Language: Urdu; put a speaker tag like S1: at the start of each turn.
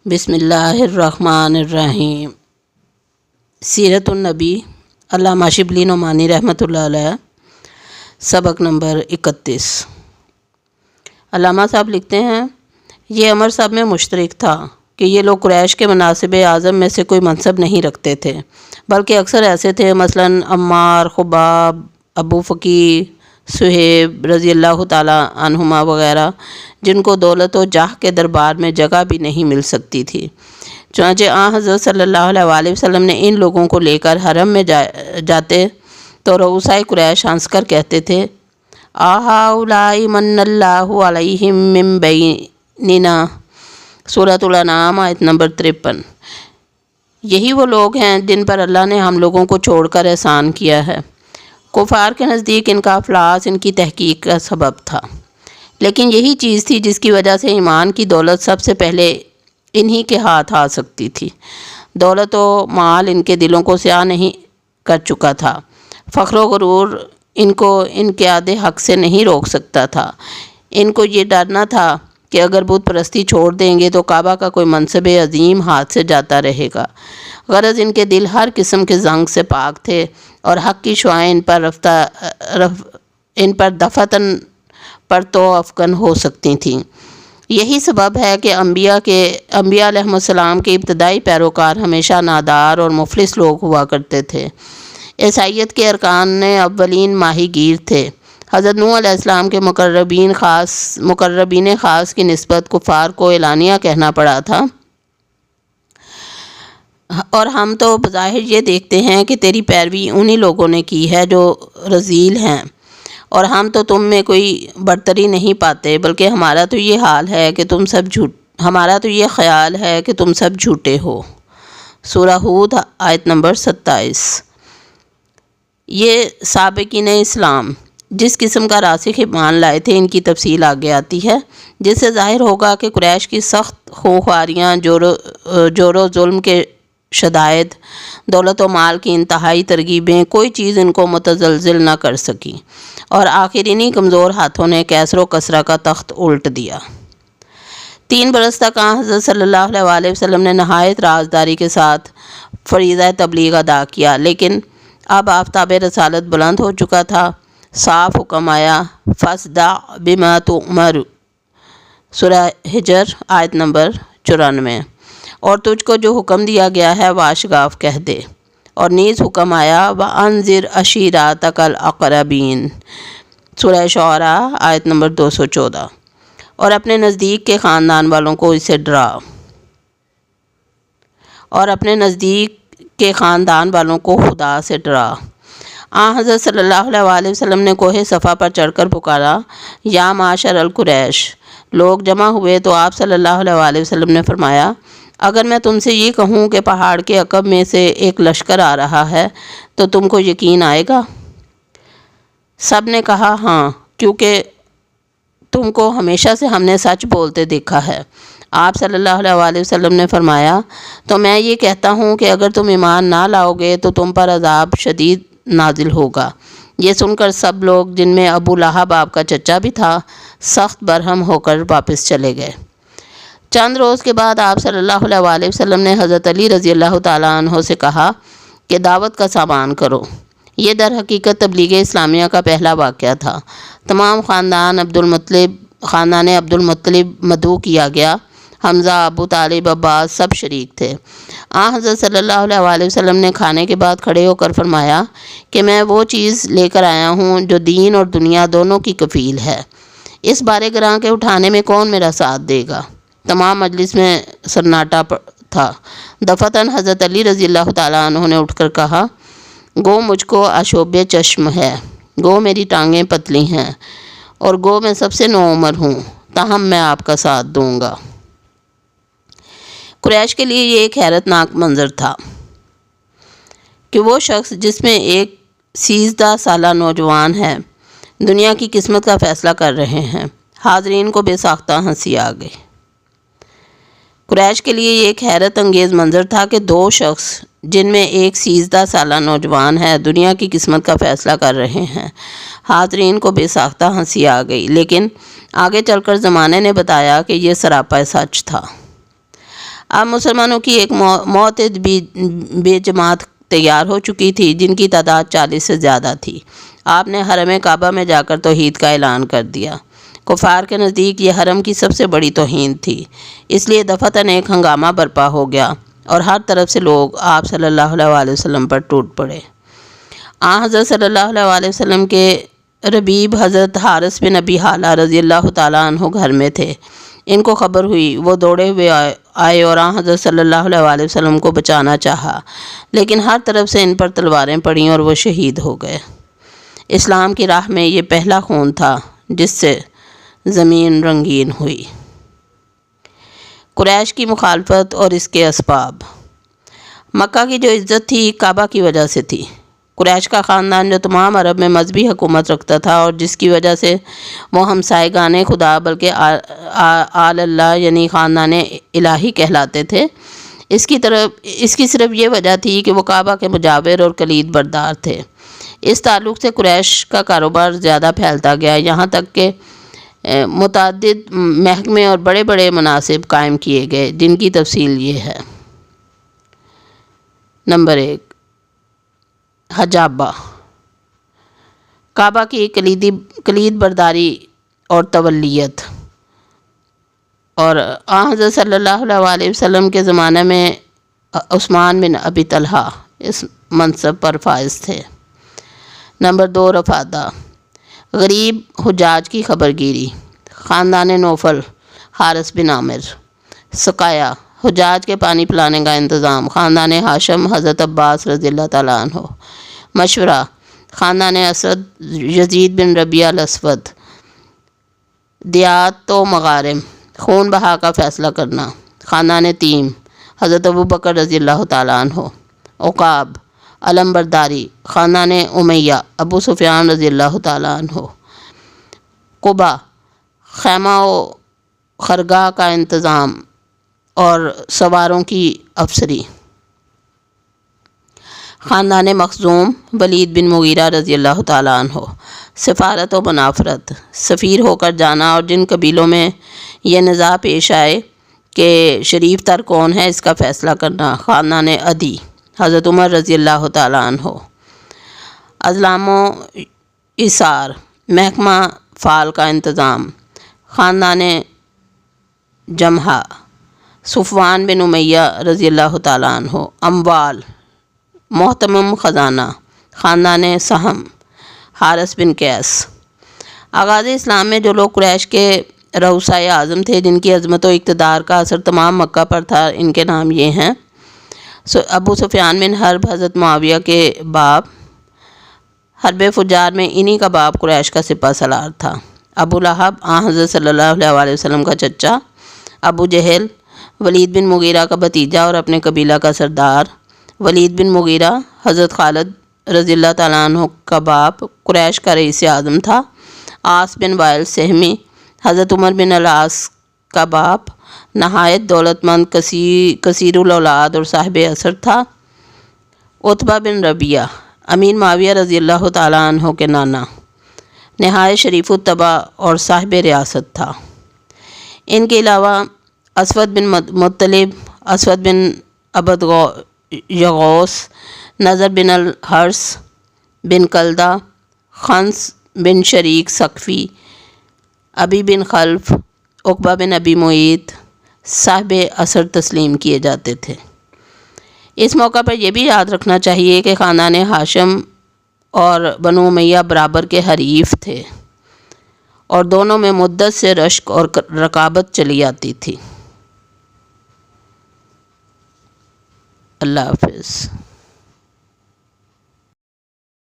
S1: بسم اللہ الرحمن الرحیم۔ سیرت النبی علامہ شبلی نعمانی رحمۃ اللہ علیہ، سبق نمبر 31۔ علامہ صاحب لکھتے ہیں، یہ عمر صاحب میں مشترک تھا کہ یہ لوگ قریش کے مناصب اعظم میں سے کوئی منصب نہیں رکھتے تھے، بلکہ اکثر ایسے تھے، مثلاً عمار، خباب، ابو فقی، صہیب رضی اللہ تعالیٰ عنہما وغیرہ، جن کو دولت و جاہ کے دربار میں جگہ بھی نہیں مل سکتی تھی۔ چنانچہ حضرت صلی اللہ علیہ وآلہ وسلم نے ان لوگوں کو لے کر حرم میں جاتے تو رؤسائے قریش ہنس کر کہتے تھے، آہؤلاء من اللہ علیہم من بیننا، سورۃ الانعام آیت نمبر 53۔ یہی وہ لوگ ہیں جن پر اللہ نے ہم لوگوں کو چھوڑ کر احسان کیا ہے۔ کفار کے نزدیک ان کا افلاس ان کی تحقیق کا سبب تھا، لیکن یہی چیز تھی جس کی وجہ سے ایمان کی دولت سب سے پہلے انہی کے ہاتھ آ سکتی تھی۔ دولت و مال ان کے دلوں کو سیاہ نہیں کر چکا تھا، فخر و غرور ان کو انقیاد حق سے نہیں روک سکتا تھا۔ ان کو یہ ڈر نہ تھا کہ اگر بت پرستی چھوڑ دیں گے تو کعبہ کا کوئی منصب عظیم ہاتھ سے جاتا رہے گا۔ غرض ان کے دل ہر قسم کے زنگ سے پاک تھے اور حق کی شعائیں ان پر دفعتاً پرتو افکن ہو سکتی تھیں۔ یہی سبب ہے کہ انبیاء علیہ السلام کے ابتدائی پیروکار ہمیشہ نادار اور مفلس لوگ ہوا کرتے تھے۔ عیسائیت کے ارکان اولین ماہی گیر تھے۔ حضرت نوح علیہ السلام کے مقربین خاص کی نسبت کفار کو اعلانیہ کہنا پڑا تھا، اور ہم تو بظاہر یہ دیکھتے ہیں کہ تیری پیروی انہی لوگوں نے کی ہے جو رذیل ہیں، اور ہم تو تم میں کوئی برتری نہیں پاتے، بلکہ ہمارا تو یہ خیال ہے کہ تم سب جھوٹے ہو۔ سورہ ہود آیت نمبر 27۔ یہ سابقین اسلام جس قسم کا راسخ ایمان لائے تھے، ان کی تفصیل آگے آتی ہے، جس سے ظاہر ہوگا کہ قریش کی سخت خواریاں، جور و ظلم کے شدائد، دولت و مال کی انتہائی ترغیبیں، کوئی چیز ان کو متزلزل نہ کر سکی، اور آخر انہی کمزور ہاتھوں نے کیسر و کسرا کا تخت الٹ دیا۔ 3 برس تک حضرت صلی اللہ علیہ وآلہ وسلم نے نہایت رازداری کے ساتھ فریضہ تبلیغ ادا کیا، لیکن اب آفتاب رسالت بلند ہو چکا تھا۔ صاف حکم آیا، فَاصْدَعْ بِمَا تُؤْمَرُ، سورہ حجر آیت نمبر 94، اور تجھ کو جو حکم دیا گیا ہے واشگاف کہہ دے۔ اور نیز حکم آیا، وَأَنذِرْ عَشِيرَتَكَ الْأَقْرَبِينَ، سورہ شعراء آیت نمبر 214، اور اپنے نزدیک کے خاندان والوں کو اسے ڈرا، اور اپنے نزدیک کے خاندان والوں کو خدا سے ڈرا۔ حضرت صلی اللہ علیہ وآلہ وسلم نے کوہ صفا پر چڑھ کر پکارا، یا معشر القریش۔ لوگ جمع ہوئے تو آپ صلی اللہ علیہ وآلہ وسلم نے فرمایا، اگر میں تم سے یہ کہوں کہ پہاڑ کے عقب میں سے ایک لشکر آ رہا ہے تو تم کو یقین آئے گا؟ سب نے کہا ہاں، کیونکہ تم کو ہمیشہ سے ہم نے سچ بولتے دیکھا ہے۔ آپ صلی اللہ علیہ وآلہ وسلم نے فرمایا، تو میں یہ کہتا ہوں کہ اگر تم ایمان نہ لاؤ گے تو تم پر عذاب شدید نازل ہوگا۔ یہ سن کر سب لوگ، جن میں ابو لہب آپ کا چچا بھی تھا، سخت برہم ہو کر واپس چلے گئے۔ چند روز کے بعد آپ صلی اللہ علیہ وآلہ وسلم نے حضرت علی رضی اللہ تعالیٰ عنہ سے کہا کہ دعوت کا سامان کرو۔ یہ در حقیقت تبلیغ اسلامیہ کا پہلا واقعہ تھا۔ تمام خاندان عبد المطلب مدعو کیا گیا۔ حمزہ، ابو طالب، عباس سب شریک تھے۔ حضرت صلی اللہ علیہ وآلہ وسلم نے کھانے کے بعد کھڑے ہو کر فرمایا کہ میں وہ چیز لے کر آیا ہوں جو دین اور دنیا دونوں کی کفیل ہے۔ اس بارے گراں کے اٹھانے میں کون میرا ساتھ دے گا؟ تمام مجلس میں سناٹا تھا۔ دفعتاً حضرت علی رضی اللہ تعالیٰ عنہ نے اٹھ کر کہا، گو مجھ کو آشوب چشم ہے، گو میری ٹانگیں پتلی ہیں، اور گو میں سب سے نوعمر ہوں، تاہم میں آپ کا ساتھ دوں گا۔ قریش کے لیے یہ ایک حیرت ناک منظر تھا کہ وہ شخص جس میں ایک 13 سالہ نوجوان ہے، دنیا کی قسمت کا فیصلہ کر رہے ہیں۔ حاضرین کو بے ساختہ ہنسی آ گئی۔ قریش کے لیے یہ ایک حیرت انگیز منظر تھا کہ 2 شخص جن میں ایک 13 سالہ نوجوان ہے، دنیا کی قسمت کا فیصلہ کر رہے ہیں۔ حاضرین کو بے ساختہ ہنسی آ گئی، لیکن آگے چل کر زمانے نے بتایا کہ یہ سراپا سچ تھا۔ اب مسلمانوں کی ایک معتد بے جماعت تیار ہو چکی تھی جن کی تعداد 40 سے زیادہ تھی۔ آپ نے حرم کعبہ میں جا کر توحید کا اعلان کر دیا۔ کفار کے نزدیک یہ حرم کی سب سے بڑی توہین تھی، اس لیے دفعتاً ایک ہنگامہ برپا ہو گیا اور ہر طرف سے لوگ آپ صلی اللہ علیہ وسلم پر ٹوٹ پڑے۔ حضرت صلی اللہ علیہ وسلم کے ربیب حضرت حارث بن ابی حالہ رضی اللہ تعالیٰ عنہ گھر میں تھے۔ ان کو خبر ہوئی، وہ دوڑے ہوئے آئے اور حضرت صلی اللہ علیہ وسلم کو بچانا چاہا، لیکن ہر طرف سے ان پر تلواریں پڑیں اور وہ شہید ہو گئے۔ اسلام کی راہ میں یہ پہلا خون تھا جس سے زمین رنگین ہوئی۔ قریش کی مخالفت اور اس کے اسباب۔ مکہ کی جو عزت تھی کعبہ کی وجہ سے تھی۔ قریش کا خاندان جو تمام عرب میں مذہبی حکومت رکھتا تھا اور جس کی وجہ سے وہ ہمسائے گانے خدا بلکہ آل اللہ یعنی خاندان الہی کہلاتے تھے، اس کی صرف یہ وجہ تھی کہ وہ کعبہ کے مجاور اور کلید بردار تھے۔ اس تعلق سے قریش کا کاروبار زیادہ پھیلتا گیا، یہاں تک کہ متعدد محکمے اور بڑے بڑے مناصب قائم کیے گئے، جن کی تفصیل یہ ہے۔ نمبر 1، حجابہ، کعبہ کی کلید برداری اور تولیت، اور حضرت صلی اللہ علیہ وسلم کے زمانے میں عثمان بن ابی طلحہ اس منصب پر فائز تھے۔ نمبر 2، رفادہ، غریب حجاج کی خبر گیری، خاندان نوفل حارث بن عامر۔ سقایا، حجاج کے پانی پلانے کا انتظام، خاندان ہاشم حضرت عباس رضی اللہ تعالیٰ عنہ۔ مشورہ، خاندان اسد یزید بن ربیعہ الاسود۔ دیات و مغارم، خون بہا کا فیصلہ کرنا، خاندان تیم حضرت ابوبکر رضی اللہ تعالیٰ عنہ۔ عقاب، علم برداری، خاندان امیہ ابو سفیان رضی اللہ تعالیٰ عنہ۔ قبا، خیمہ و خرگاہ کا انتظام اور سواروں کی افسری، خاندان مخزوم ولید بن مغیرہ رضی اللہ تعالیٰ عنہ۔ سفارت و منافرت، سفیر ہو کر جانا اور جن قبیلوں میں یہ نزاع پیش آئے کہ شریف تر کون ہے اس کا فیصلہ کرنا، خاندان عدی حضرت عمر رضی اللہ تعالیٰ عنہ۔ ازلام و اثار، محکمہ فال کا انتظام، خاندان جمحہ صفوان بن امیہ رضی اللہ تعالیٰ عنہ۔ اموال، محتمم خزانہ، خاندان سہم حارث بن قیس۔ آغاز اسلام میں جو لوگ قریش کے رؤسائے اعظم تھے جن کی عظمت و اقتدار کا اثر تمام مکہ پر تھا، ان کے نام یہ ہیں۔ ابو سفیان بن حرب حضرت معاویہ کے باپ، حرب فجار میں انہی کا باپ قریش کا سپہ سالار تھا۔ ابو لہب حضرت صلی اللہ علیہ وسلم کا چچا۔ ابو جہل ولید بن مغیرہ کا بھتیجا اور اپنے قبیلہ کا سردار۔ ولید بن مغیرہ حضرت خالد رضی اللہ تعالیٰ عنہ کا باپ، قریش کا رئیس اعظم تھا۔ عاص بن وائل سہمی حضرت عمر بن العاص کا باپ، نہایت دولت مند، کثیر الاولاد اور صاحب اثر تھا۔ عتبہ بن ربیعہ امیر معاویہ رضی اللہ تعالیٰ عنہ کے نانا، نہایت شریف الطبع اور صاحب ریاست تھا۔ ان کے علاوہ اسود بن مطلب، اسود بن عبد یغوث، نظر بن الحرث بن کلدہ، خنس بن شریک ثقفی، ابی بن خلف، عقبہ بن ابی معیط صاحب اثر تسلیم کیے جاتے تھے۔ اس موقع پر یہ بھی یاد رکھنا چاہیے کہ خاندان ہاشم اور بنو امیہ برابر کے حریف تھے اور دونوں میں مدت سے رشک اور رقابت چلی آتی تھی۔ اللہ حافظ۔